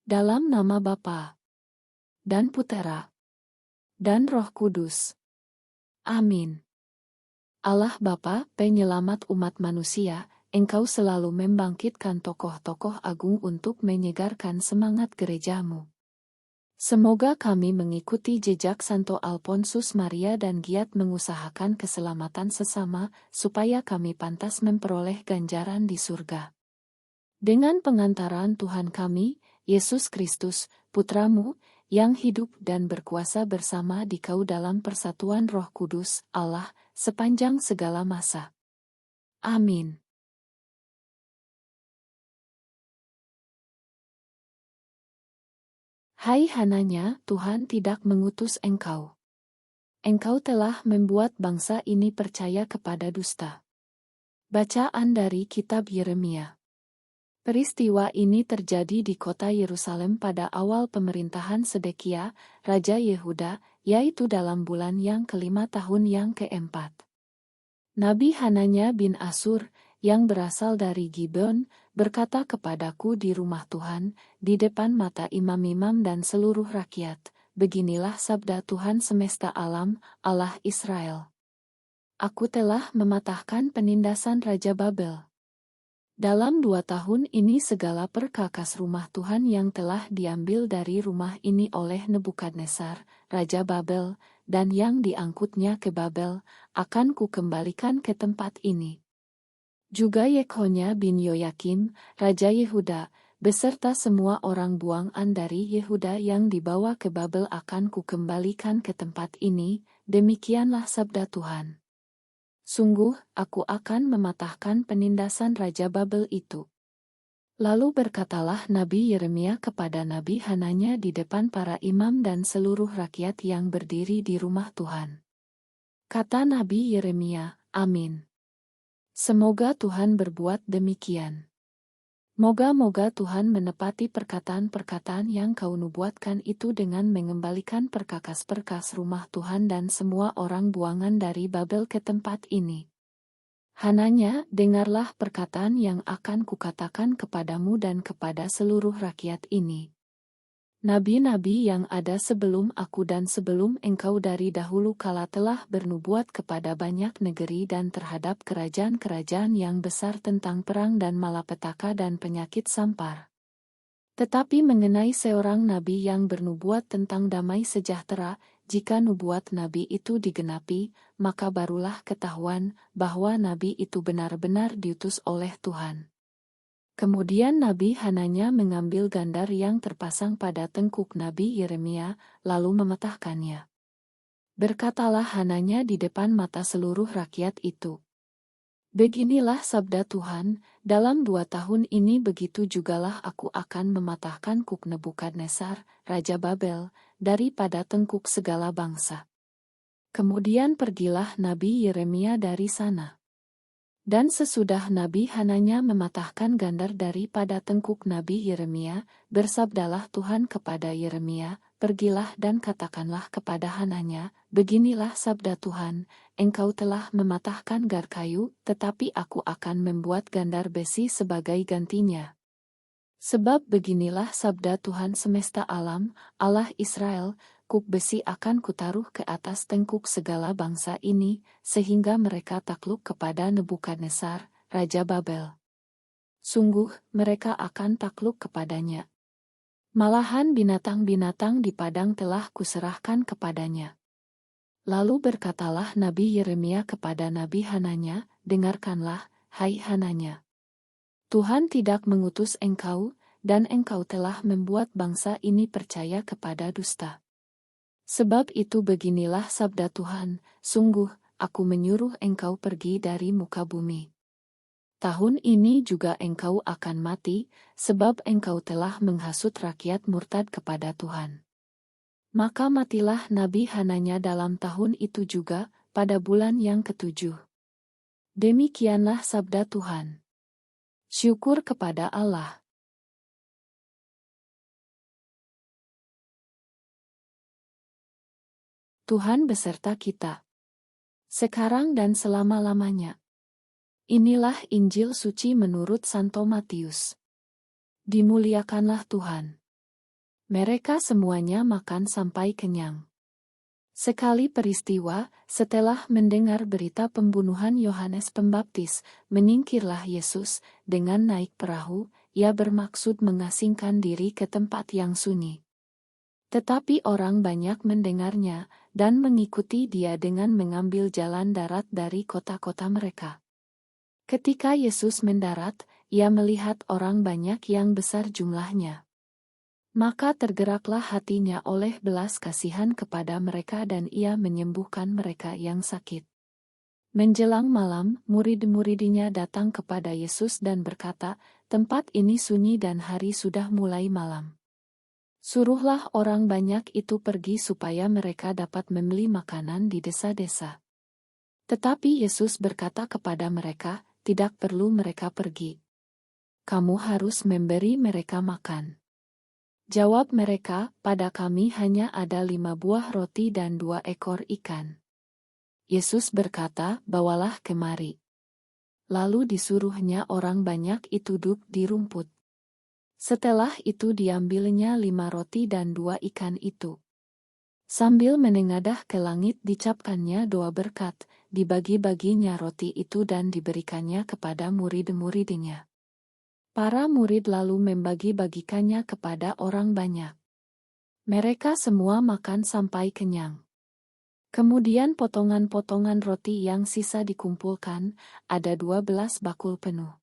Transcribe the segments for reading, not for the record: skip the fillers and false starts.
Dalam nama Bapa dan Putera dan Roh Kudus. Amin. Allah Bapa, penyelamat umat manusia, Engkau selalu membangkitkan tokoh-tokoh agung untuk menyegarkan semangat gerejamu. Semoga kami mengikuti jejak Santo Alfonsus Maria dan giat mengusahakan keselamatan sesama, supaya kami pantas memperoleh ganjaran di surga. Dengan pengantaran Tuhan kami, Yesus Kristus, Putramu, yang hidup dan berkuasa bersama Dikau dalam persatuan Roh Kudus, Allah, sepanjang segala masa. Amin. Hai Hananya, Tuhan tidak mengutus engkau. Engkau telah membuat bangsa ini percaya kepada dusta. Bacaan dari Kitab Yeremia. Peristiwa ini terjadi di kota Yerusalem pada awal pemerintahan Sedekia, Raja Yehuda, yaitu dalam bulan yang kelima tahun yang keempat. Nabi Hananya bin Asur, yang berasal dari Gibeon, berkata kepadaku di rumah Tuhan, di depan mata imam-imam dan seluruh rakyat, beginilah sabda Tuhan semesta alam, Allah Israel. Aku telah mematahkan penindasan Raja Babel. Dalam 2 tahun ini segala perkakas rumah Tuhan yang telah diambil dari rumah ini oleh Nebukadnezar, Raja Babel, dan yang diangkutnya ke Babel, akan kukembalikan ke tempat ini. Juga Yekhonya bin Yoyakim, Raja Yehuda, beserta semua orang buangan dari Yehuda yang dibawa ke Babel akan kukembalikan ke tempat ini, demikianlah sabda Tuhan. Sungguh, aku akan mematahkan penindasan Raja Babel itu. Lalu berkatalah Nabi Yeremia kepada Nabi Hananya di depan para imam dan seluruh rakyat yang berdiri di rumah Tuhan. Kata Nabi Yeremia, Amin. Semoga Tuhan berbuat demikian. Moga-moga Tuhan menepati perkataan-perkataan yang kau nubuatkan itu dengan mengembalikan perkakas-perkas rumah Tuhan dan semua orang buangan dari Babel ke tempat ini. Hananya, dengarlah perkataan yang akan kukatakan kepadamu dan kepada seluruh rakyat ini. Nabi-nabi yang ada sebelum aku dan sebelum engkau dari dahulu kala telah bernubuat kepada banyak negeri dan terhadap kerajaan-kerajaan yang besar tentang perang dan malapetaka dan penyakit sampar. Tetapi mengenai seorang nabi yang bernubuat tentang damai sejahtera, jika nubuat nabi itu digenapi, maka barulah ketahuan bahwa nabi itu benar-benar diutus oleh Tuhan. Kemudian Nabi Hananya mengambil gandar yang terpasang pada tengkuk Nabi Yeremia, lalu mematahkannya. Berkatalah Hananya di depan mata seluruh rakyat itu. Beginilah sabda Tuhan, dalam 2 tahun ini begitu jugalah aku akan mematahkan kuk Nebukadnezar, Raja Babel, daripada tengkuk segala bangsa. Kemudian pergilah Nabi Yeremia dari sana. Dan sesudah Nabi Hananya mematahkan gandar daripada tengkuk Nabi Yeremia, bersabdalah Tuhan kepada Yeremia, pergilah dan katakanlah kepada Hananya, beginilah sabda Tuhan, engkau telah mematahkan gar kayu, tetapi aku akan membuat gandar besi sebagai gantinya. Sebab beginilah sabda Tuhan semesta alam, Allah Israel, kuk besi akan kutaruh ke atas tengkuk segala bangsa ini, sehingga mereka takluk kepada Nebukadnezar, Raja Babel. Sungguh, mereka akan takluk kepadanya. Malahan binatang-binatang di padang telah kuserahkan kepadanya. Lalu berkatalah Nabi Yeremia kepada Nabi Hananya, dengarkanlah, hai Hananya. Tuhan tidak mengutus engkau, dan engkau telah membuat bangsa ini percaya kepada dusta. Sebab itu beginilah sabda Tuhan, sungguh, aku menyuruh engkau pergi dari muka bumi. Tahun ini juga engkau akan mati, sebab engkau telah menghasut rakyat murtad kepada Tuhan. Maka matilah Nabi Hananya dalam tahun itu juga, pada bulan yang ke-7. Demikianlah sabda Tuhan. Syukur kepada Allah. Tuhan beserta kita, sekarang dan selama-lamanya. Inilah Injil suci menurut Santo Matius. Dimuliakanlah Tuhan. Mereka semuanya makan sampai kenyang. Sekali peristiwa, setelah mendengar berita pembunuhan Yohanes Pembaptis, menyingkirlah Yesus dengan naik perahu. Ia bermaksud mengasingkan diri ke tempat yang sunyi. Tetapi orang banyak mendengarnya dan mengikuti dia dengan mengambil jalan darat dari kota-kota mereka. Ketika Yesus mendarat, ia melihat orang banyak yang besar jumlahnya. Maka tergeraklah hatinya oleh belas kasihan kepada mereka dan ia menyembuhkan mereka yang sakit. Menjelang malam, murid-muridnya datang kepada Yesus dan berkata, "Tempat ini sunyi dan hari sudah mulai malam. Suruhlah orang banyak itu pergi supaya mereka dapat membeli makanan di desa-desa." Tetapi Yesus berkata kepada mereka, "Tidak perlu mereka pergi. Kamu harus memberi mereka makan." Jawab mereka, "Pada kami hanya ada 5 buah roti dan 2 ekor ikan." Yesus berkata, "Bawalah kemari." Lalu disuruhnya orang banyak itu duduk di rumput. Setelah itu diambilnya 5 roti dan 2 ikan itu. Sambil menengadah ke langit dicapkannya doa berkat, dibagi-baginya roti itu dan diberikannya kepada murid-muridnya. Para murid lalu membagi-bagikannya kepada orang banyak. Mereka semua makan sampai kenyang. Kemudian potongan-potongan roti yang sisa dikumpulkan, ada 12 bakul penuh.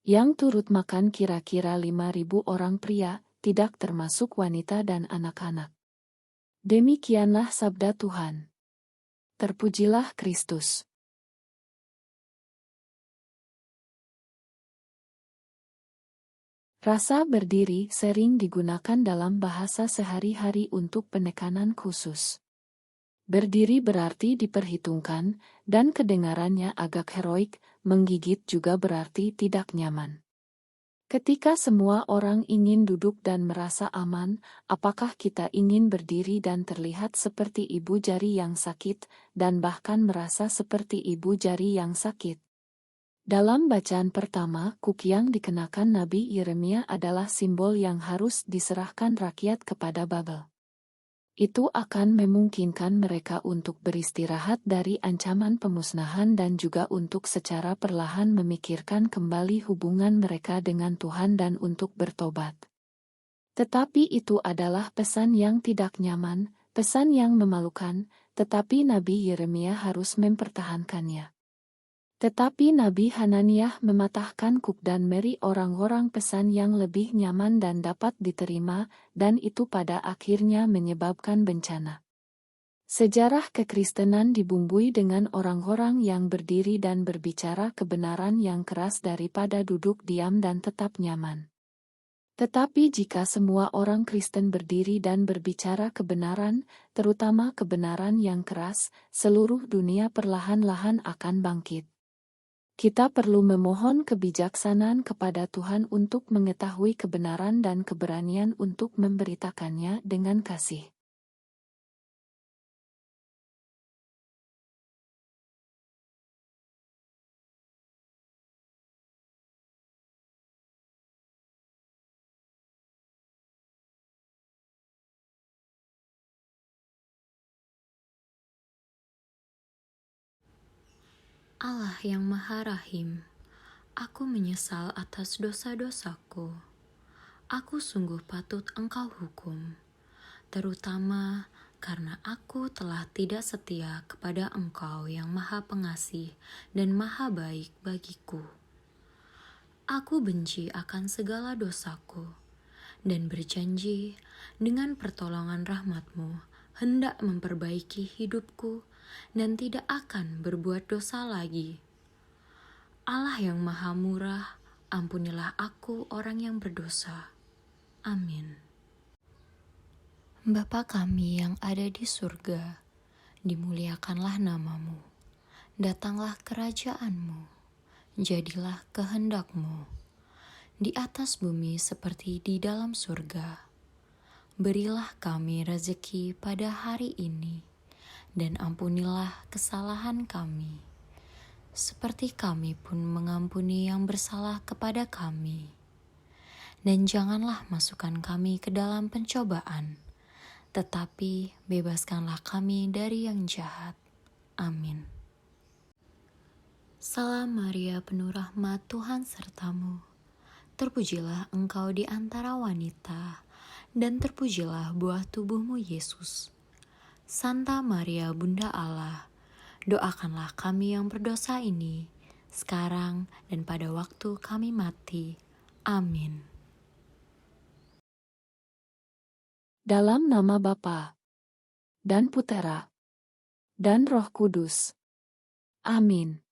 Yang turut makan kira-kira 5.000 orang pria, tidak termasuk wanita dan anak-anak. Demikianlah sabda Tuhan. Terpujilah Kristus. Rasa berdiri sering digunakan dalam bahasa sehari-hari untuk penekanan khusus. Berdiri berarti diperhitungkan, dan kedengarannya agak heroik, menggigit juga berarti tidak nyaman. Ketika semua orang ingin duduk dan merasa aman, apakah kita ingin berdiri dan terlihat seperti ibu jari yang sakit, dan bahkan merasa seperti ibu jari yang sakit? Dalam bacaan pertama, kuk yang dikenakan Nabi Yeremia adalah simbol yang harus diserahkan rakyat kepada Babel. Itu akan memungkinkan mereka untuk beristirahat dari ancaman pemusnahan dan juga untuk secara perlahan memikirkan kembali hubungan mereka dengan Tuhan dan untuk bertobat. Tetapi itu adalah pesan yang tidak nyaman, pesan yang memalukan, tetapi Nabi Yeremia harus mempertahankannya. Tetapi Nabi Hananiah mematahkan kuk dan meri orang-orang pesan yang lebih nyaman dan dapat diterima, dan itu pada akhirnya menyebabkan bencana. Sejarah kekristenan dibumbui dengan orang-orang yang berdiri dan berbicara kebenaran yang keras daripada duduk diam dan tetap nyaman. Tetapi jika semua orang Kristen berdiri dan berbicara kebenaran, terutama kebenaran yang keras, seluruh dunia perlahan-lahan akan bangkit. Kita perlu memohon kebijaksanaan kepada Tuhan untuk mengetahui kebenaran dan keberanian untuk memberitakannya dengan kasih. Allah yang Maha Rahim, aku menyesal atas dosa-dosaku. Aku sungguh patut Engkau hukum, terutama karena aku telah tidak setia kepada Engkau yang Maha Pengasih dan Maha Baik bagiku. Aku benci akan segala dosaku, dan berjanji dengan pertolongan rahmat-Mu hendak memperbaiki hidupku dan tidak akan berbuat dosa lagi. Allah yang Maha Murah, ampunilah aku orang yang berdosa. Amin. Bapa kami yang ada di surga, dimuliakanlah nama-Mu. Datanglah kerajaan-Mu. Jadilah kehendak-Mu di atas bumi seperti di dalam surga. Berilah kami rezeki pada hari ini, dan ampunilah kesalahan kami, seperti kami pun mengampuni yang bersalah kepada kami. dan janganlah masukkan kami ke dalam pencobaan, tetapi bebaskanlah kami dari yang jahat. Amin. Salam Maria, penuh rahmat, Tuhan sertamu. Terpujilah engkau di antara wanita, dan terpujilah buah tubuhmu Yesus. Santa Maria, Bunda Allah, doakanlah kami yang berdosa ini, sekarang dan pada waktu kami mati. Amin. Dalam nama Bapa dan Putera dan Roh Kudus. Amin.